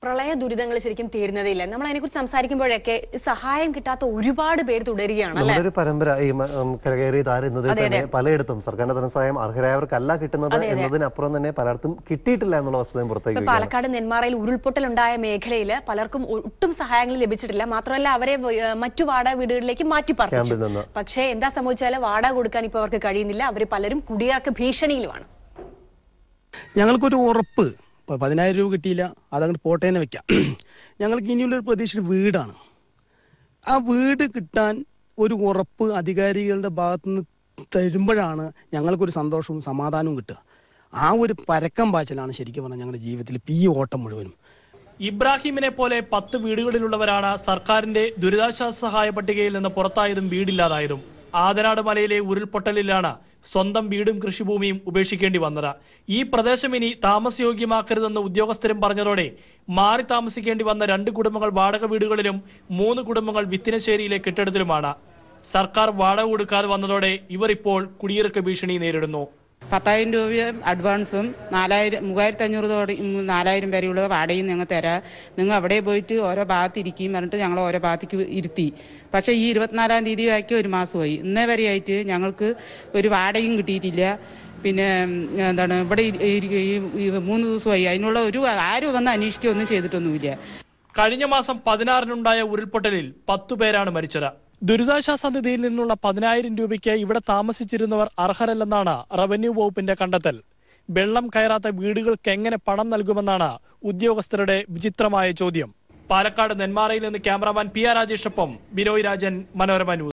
പ്രളയ ദുരിതങ്ങൾ ശരിക്കും തീരുന്നതില്ല. നമ്മൾ അതിനെക്കുറിച്ച് സംസാരിക്കുമ്പോഴൊക്കെ സഹായം കിട്ടാത്ത ഒരുപാട് പേര് തുടരുകയാണ്. നമ്മുടെ ഒരു പരമ്പര ഈ കരകയറിയതാരുന്നത് തന്നെ പലയിടത്തും സർക്കാരിന്റെ ധനസഹായം അർഹരായവർക്കല്ല കിട്ടുന്നത് എന്നതിനപ്പുറം തന്നെ പലർക്കും കിട്ടിയിട്ടില്ല എന്നുള്ള വസ്തുതയും പുറത്തേക്ക്. പാലക്കാട് നെന്മാറയിൽ ഉരുൾപൊട്ടലുണ്ടായ മേഖലയിൽ പലർക്കും ഒട്ടും സഹായങ്ങൾ ലഭിച്ചിട്ടില്ല. മാത്രമല്ല അവരെ മറ്റു വാടക വീടുകളിലേക്ക് മാറ്റി പാർപ്പിച്ചു. പക്ഷേ എന്താ സംഭവിച്ചാൽ വാടക കൊടുക്കാൻ ഇപ്പോൾ അവർക്ക് കഴിയുന്നില്ല. അവർ പലരും കുടിയിറക്ക ഭീഷണിയിലുമാണ്. ഞങ്ങൾക്കൊരു ഉറപ്പ് 10,000 രൂപ കിട്ടിയില്ല, അതങ്ങോട്ട് പോട്ടേന്ന് വെക്കാം. ഞങ്ങൾക്ക് ഇനിയുള്ളൊരു പ്രതീക്ഷ വീടാണ്. ആ വീട് കിട്ടാൻ ഒരു ഉറപ്പ് അധികാരികളുടെ ഭാഗത്തു നിന്ന് തരുമ്പോഴാണ് ഞങ്ങൾക്കൊരു സന്തോഷവും സമാധാനവും കിട്ടുക. ആ ഒരു പരക്കം പാച്ചിലാണ് ശരിക്കും പറഞ്ഞാൽ ഞങ്ങളുടെ ജീവിതത്തിൽ ഈ ഓട്ടം മുഴുവനും. ഇബ്രാഹിമിനെ പോലെ 10 വീടുകളിലുള്ളവരാണ് സർക്കാരിന്റെ ദുരിതാശ്വാസ സഹായ പട്ടികയിൽ നിന്ന് പുറത്തായതും വീടില്ലാതായതും. ആദനാട് മലയിലെ ഉരുൾപൊട്ടലിലാണ് സ്വന്തം വീടും കൃഷിഭൂമിയും ഉപേക്ഷിക്കേണ്ടി വന്നത്. ഈ പ്രദേശം ഇനി താമസയോഗ്യമാക്കരുതെന്ന് ഉദ്യോഗസ്ഥരും പറഞ്ഞതോടെ മാറി താമസിക്കേണ്ടി വന്ന 2 കുടുംബങ്ങൾ വാടക വീടുകളിലും 3 കുടുംബങ്ങൾ വിത്തിനശ്ശേരിയിലെ കെട്ടിടത്തിലുമാണ്. സർക്കാർ വാടക കൊടുക്കാതെ വന്നതോടെ ഇവർ ഇപ്പോൾ കുടിയിറക്ക ഭീഷണി നേരിടുന്നു. 10,000 രൂപയും അഡ്വാൻസും 3,500 4,000 വരെയുള്ള വാടകയും നിങ്ങൾ തരാം, നിങ്ങൾ അവിടെ പോയിട്ട് ഓരോ ഭാഗത്ത് ഇരിക്കുകയും പറഞ്ഞിട്ട് ഞങ്ങൾ ഓരോ ഭാഗത്തേക്ക് ഇരുത്തി. പക്ഷേ ഈ 24-ാം തീയതി ആക്കി 1 മാസമായി. ഇന്നേ വരെ ആയിട്ട് ഞങ്ങൾക്ക് ഒരു വാടകയും കിട്ടിയിട്ടില്ല. പിന്നെ എന്താണ് ഇവിടെ 3 ദിവസമായി. അതിനുള്ള ഒരു ആരും വന്ന് അന്വേഷിക്കുകയൊന്നും ചെയ്തിട്ടൊന്നുമില്ല. കഴിഞ്ഞ മാസം 16-നുണ്ടായ ഉരുൾപൊട്ടലിൽ 10 പേരാണ് മരിച്ചത്. ദുരിതാശ്വാസ നിധിയിൽ നിന്നുള്ള 10,000 രൂപയ്ക്ക് ഇവിടെ താമസിച്ചിരുന്നവർ അർഹരല്ലെന്നാണ് റവന്യൂ വകുപ്പിന്റെ കണ്ടെത്തൽ. വെള്ളം കയറാത്ത വീടുകൾക്ക് എങ്ങനെ പണം നൽകുമെന്നാണ് ഉദ്യോഗസ്ഥരുടെ വിചിത്രമായ ചോദ്യം. പാലക്കാട് നെന്മാറയിൽ നിന്ന് ക്യാമറാമാൻ പി ആർ രാജേഷിനൊപ്പം ബിനോയ് രാജൻ, മനോരമ ന്യൂസ്.